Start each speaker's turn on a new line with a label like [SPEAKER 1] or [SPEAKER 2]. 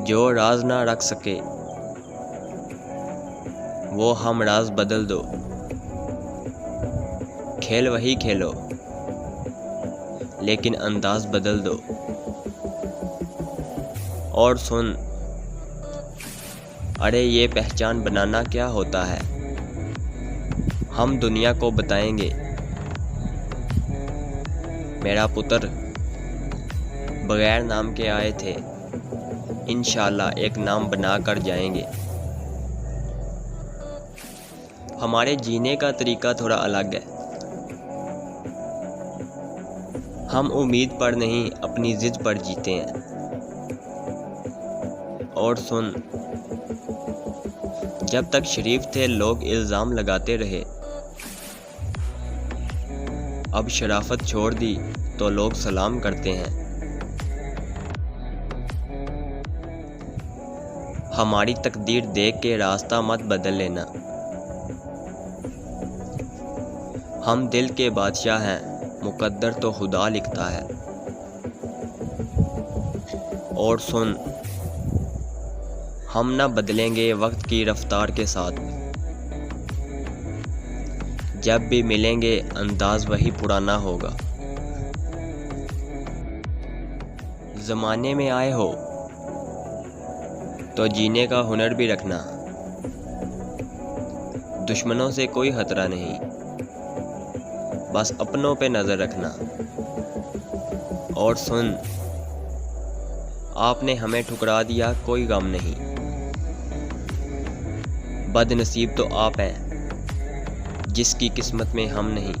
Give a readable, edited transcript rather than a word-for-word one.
[SPEAKER 1] जो राज ना रख सके वो हम राज बदल दो। खेल वही खेलो लेकिन अंदाज बदल दो। और सुन, अरे ये पहचान बनाना क्या होता है, हम दुनिया को बताएंगे। मेरा पुत्र बगैर नाम के आए थे, इंशाल्लाह एक नाम बना कर जाएंगे। हमारे जीने का तरीका थोड़ा अलग है। हम उम्मीद पर नहीं अपनी जिद पर जीते हैं। और सुन, जब तक शरीफ थे लोग इल्ज़ाम लगाते रहे, अब शराफत छोड़ दी तो लोग सलाम करते हैं। हमारी तकदीर देख के रास्ता मत बदल लेना, हम दिल के बादशाह हैं, मुकद्दर तो खुदा लिखता है। और सुन, हम ना बदलेंगे वक्त की रफ्तार के साथ, जब भी मिलेंगे अंदाज वही पुराना होगा। ज़माने में आए हो तो जीने का हुनर भी रखना, दुश्मनों से कोई खतरा नहीं, बस अपनों पे नज़र रखना। और सुन, आपने हमें ठुकरा दिया कोई गम नहीं, बदनसीब तो आप हैं जिसकी किस्मत में हम नहीं।